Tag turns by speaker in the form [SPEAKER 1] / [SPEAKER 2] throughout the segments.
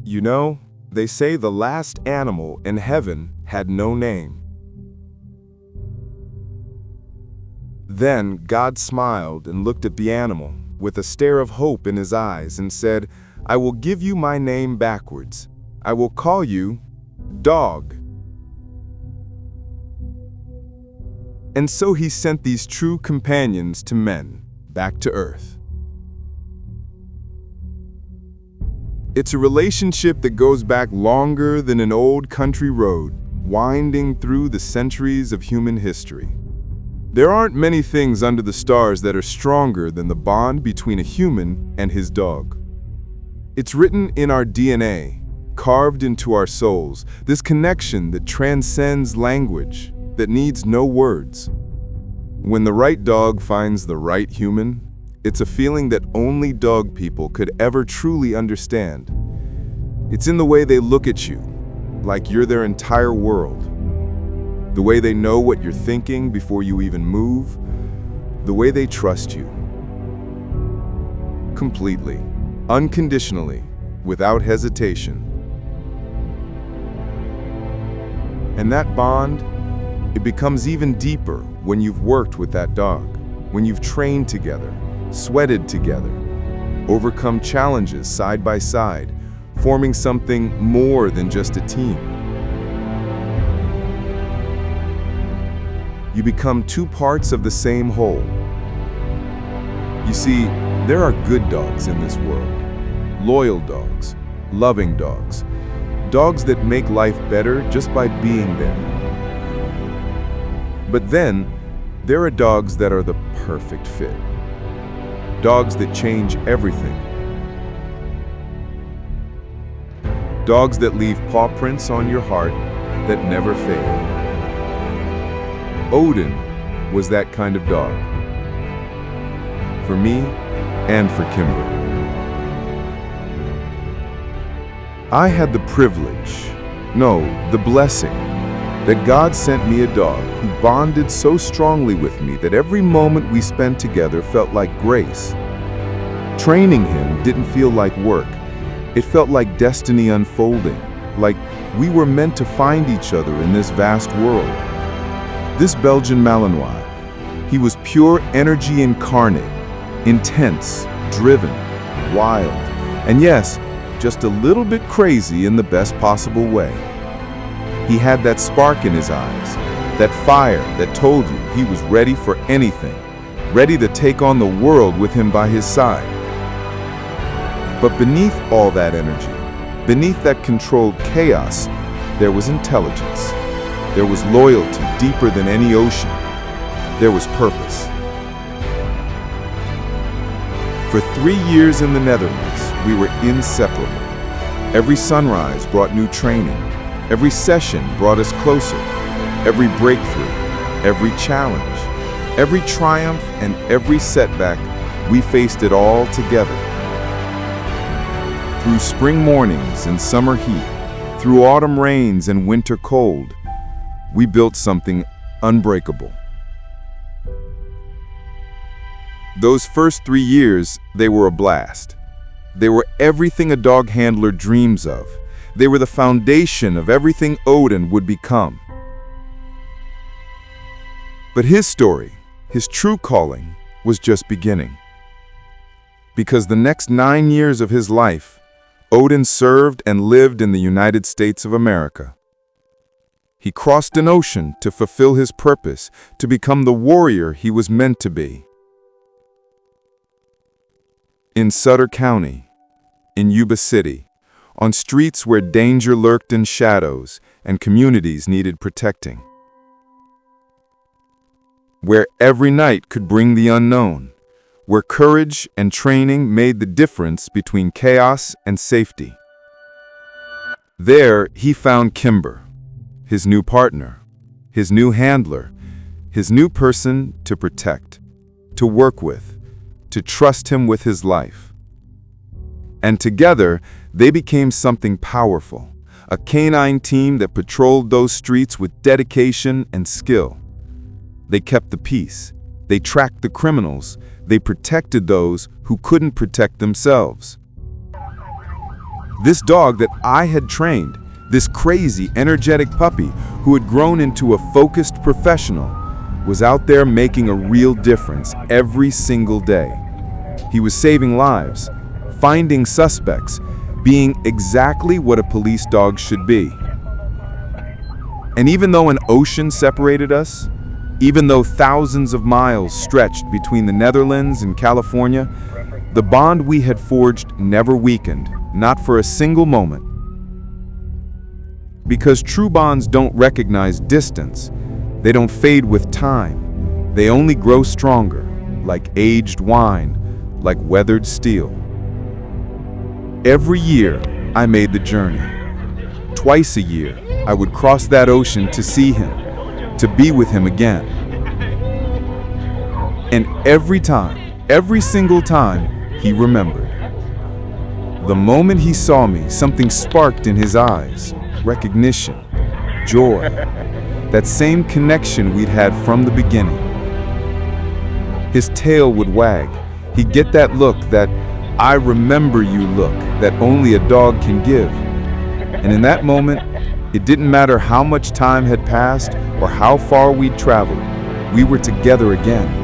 [SPEAKER 1] You know, they say the last animal in heaven had no name. Then God smiled and looked at the animal with a stare of hope in his eyes and said, "I will give you my name backwards. I will call you Dog." And so he sent these true companions to men, back to earth. It's a relationship that goes back longer than an old country road, winding through the centuries of human history. There aren't many things under the stars that are stronger than the bond between a human and his dog. It's written in our DNA, carved into our souls, this connection that transcends language, that needs no words. When the right dog finds the right human, it's a feeling that only dog people could ever truly understand. It's in the way they look at you, like you're their entire world. The way they know what you're thinking before you even move. The way they trust you. Completely, unconditionally, without hesitation. And that bond, it becomes even deeper when you've worked with that dog, when you've trained together, sweated together, overcome challenges side by side, forming something more than just a team. You become two parts of the same whole. You see, there are good dogs in this world, loyal dogs, loving dogs, dogs that make life better just by being there. But then, there are dogs that are the perfect fit. Dogs that change everything. Dogs that leave paw prints on your heart that never fade. Odin was that kind of dog. For me and for Kimber. I had the privilege, no, the blessing, that God sent me a dog who bonded so strongly with me that every moment we spent together felt like grace. Training him didn't feel like work. It felt like destiny unfolding, like we were meant to find each other in this vast world. This Belgian Malinois, he was pure energy incarnate, intense, driven, wild, and yes, just a little bit crazy in the best possible way. He had that spark in his eyes, that fire that told you he was ready for anything, ready to take on the world with him by his side. But beneath all that energy, beneath that controlled chaos, there was intelligence. There was loyalty deeper than any ocean. There was purpose. For 3 years in the Netherlands, we were inseparable. Every sunrise brought new training. Every session brought us closer. Every breakthrough, every challenge, every triumph, and every setback, we faced it all together. Through spring mornings and summer heat, through autumn rains and winter cold, we built something unbreakable. Those first 3 years, they were a blast. They were everything a dog handler dreams of. They were the foundation of everything Odin would become. But his story, his true calling, was just beginning. Because the next 9 years of his life, Odin served and lived in the United States of America. He crossed an ocean to fulfill his purpose, to become the warrior he was meant to be. In Sutter County, in Yuba City, on streets where danger lurked in shadows and communities needed protecting. Where every night could bring the unknown, where courage and training made the difference between chaos and safety. There, he found Kimber, his new partner, his new handler, his new person to protect, to work with, to trust him with his life. And together, they became something powerful, a canine team that patrolled those streets with dedication and skill. They kept the peace, they tracked the criminals, they protected those who couldn't protect themselves. This dog that I had trained, this crazy, energetic puppy who had grown into a focused professional, was out there making a real difference every single day. He was saving lives, finding suspects, being exactly what a police dog should be. And even though an ocean separated us, even though thousands of miles stretched between the Netherlands and California, the bond we had forged never weakened, not for a single moment. Because true bonds don't recognize distance, they don't fade with time, they only grow stronger, like aged wine, like weathered steel. Every year, I made the journey. Twice a year, I would cross that ocean to see him, to be with him again. And every time, every single time, he remembered. The moment he saw me, something sparked in his eyes. Recognition, joy, that same connection we'd had from the beginning. His tail would wag. He'd get that look, that "I remember you" look, that only a dog can give. And in that moment, it didn't matter how much time had passed or how far we'd traveled, we were together again.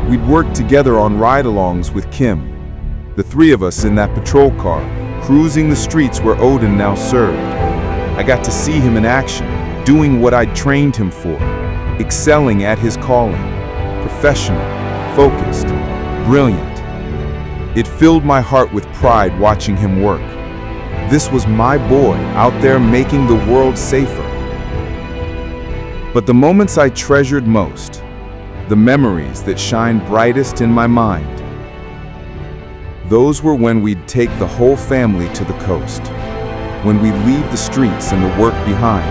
[SPEAKER 1] We'd worked together on ride-alongs with Kim, the three of us in that patrol car, cruising the streets where Odin now served. I got to see him in action, doing what I'd trained him for, excelling at his calling, professional, focused, brilliant. It filled my heart with pride watching him work. This was my boy out there making the world safer. But the moments I treasured most, the memories that shine brightest in my mind, those were when we'd take the whole family to the coast, when we'd leave the streets and the work behind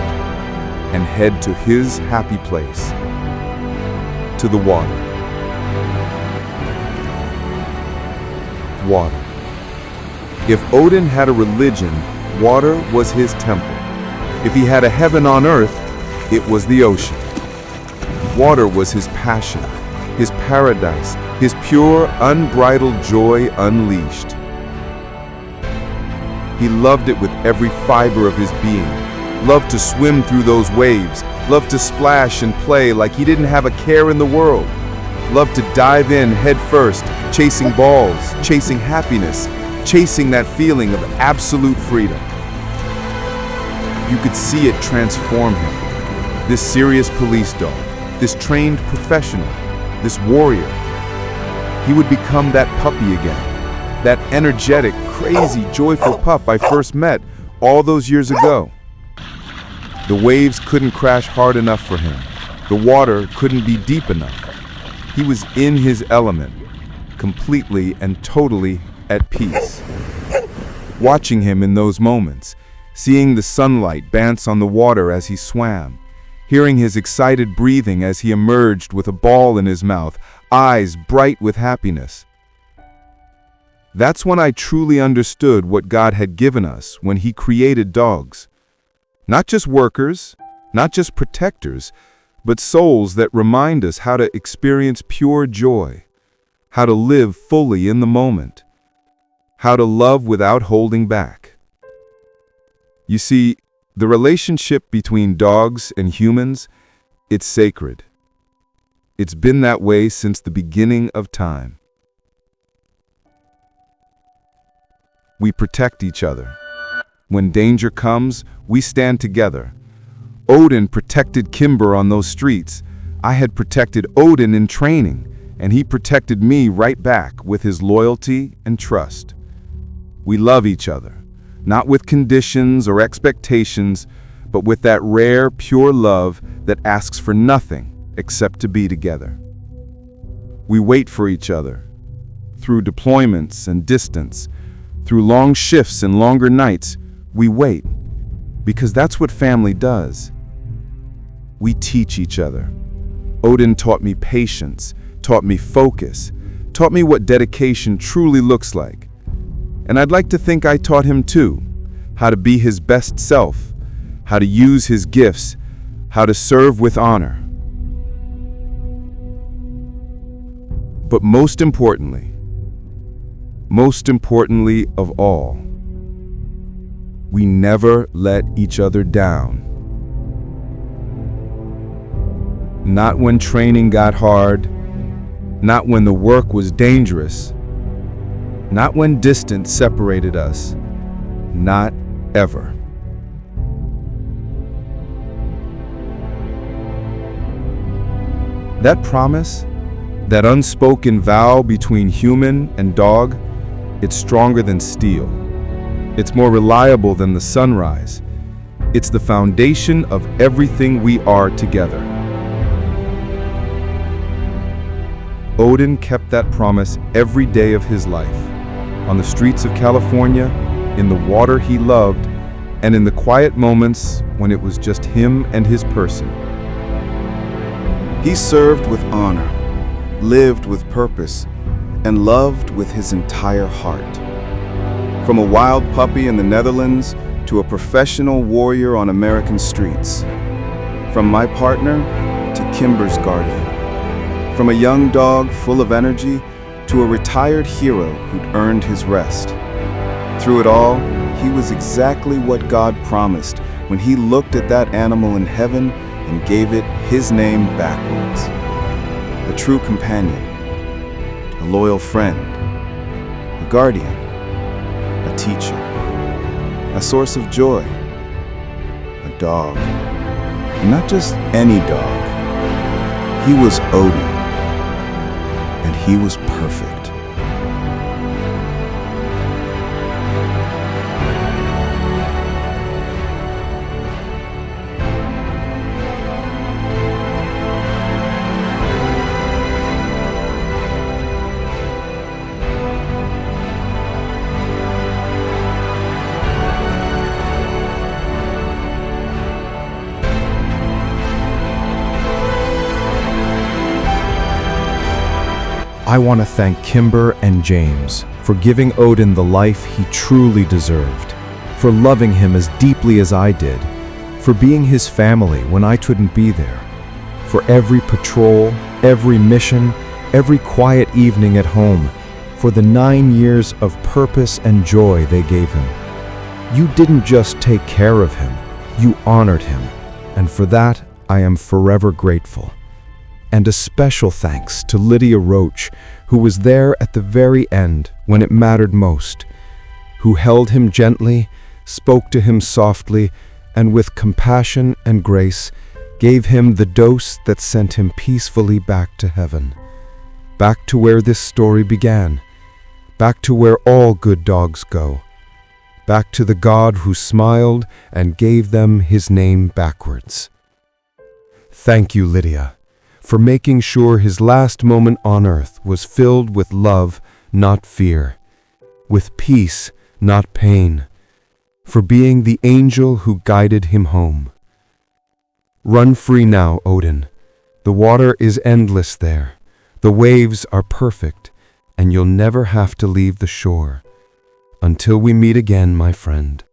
[SPEAKER 1] and head to his happy place, to the water. Water. If Odin had a religion, water was his temple. If he had a heaven on earth, it was the ocean. Water was his passion, his paradise, his pure, unbridled joy unleashed. He loved it with every fiber of his being, loved to swim through those waves, loved to splash and play like he didn't have a care in the world, loved to dive in head first, chasing balls, chasing happiness, chasing that feeling of absolute freedom. You could see it transform him, this serious police dog, this trained professional, this warrior. He would become that puppy again, that energetic, crazy, joyful pup I first met all those years ago. The waves couldn't crash hard enough for him. The water couldn't be deep enough. He was in his element, completely and totally at peace. Watching him in those moments, seeing the sunlight dance on the water as he swam, hearing his excited breathing as he emerged with a ball in his mouth, eyes bright with happiness. That's when I truly understood what God had given us when He created dogs. Not just workers, not just protectors, but souls that remind us how to experience pure joy, how to live fully in the moment, how to love without holding back. You see, the relationship between dogs and humans, it's sacred. It's been that way since the beginning of time. We protect each other. When danger comes, we stand together. Odin protected Kimber on those streets. I had protected Odin in training, and he protected me right back with his loyalty and trust. We love each other, not with conditions or expectations, but with that rare, pure love that asks for nothing except to be together. We wait for each other, through deployments and distance, through long shifts and longer nights. We wait, because that's what family does. We teach each other. Odin taught me patience, taught me focus, taught me what dedication truly looks like. And I'd like to think I taught him too, how to be his best self, how to use his gifts, how to serve with honor. But most importantly of all, we never let each other down. Not when training got hard, not when the work was dangerous, not when distance separated us, not ever. That promise, that unspoken vow between human and dog, it's stronger than steel. It's more reliable than the sunrise. It's the foundation of everything we are together. Odin kept that promise every day of his life, on the streets of California, in the water he loved, and in the quiet moments when it was just him and his person.
[SPEAKER 2] He served with honor, lived with purpose, and loved with his entire heart. From a wild puppy in the Netherlands to a professional warrior on American streets. From my partner to Kimber's guardian. From a young dog full of energy to a retired hero who'd earned his rest. Through it all, he was exactly what God promised when he looked at that animal in heaven and gave it his name backwards. A true companion, a loyal friend, a guardian, a teacher, a source of joy, a dog. And not just any dog. He was Odin, and he was perfect.
[SPEAKER 3] I want to thank Kimber and James for giving Odin the life he truly deserved, for loving him as deeply as I did, for being his family when I couldn't be there, for every patrol, every mission, every quiet evening at home, for the 9 years of purpose and joy they gave him. You didn't just take care of him, you honored him, and for that I am forever grateful. And a special thanks to Lydia Roach, who was there at the very end when it mattered most, who held him gently, spoke to him softly, and with compassion and grace gave him the dose that sent him peacefully back to heaven, back to where this story began, back to where all good dogs go, back to the God who smiled and gave them his name backwards. Thank you, Lydia, for making sure his last moment on earth was filled with love, not fear, with peace, not pain, for being the angel who guided him home. Run free now, Odin. The water is endless there. The waves are perfect, and you'll never have to leave the shore. Until we meet again, my friend.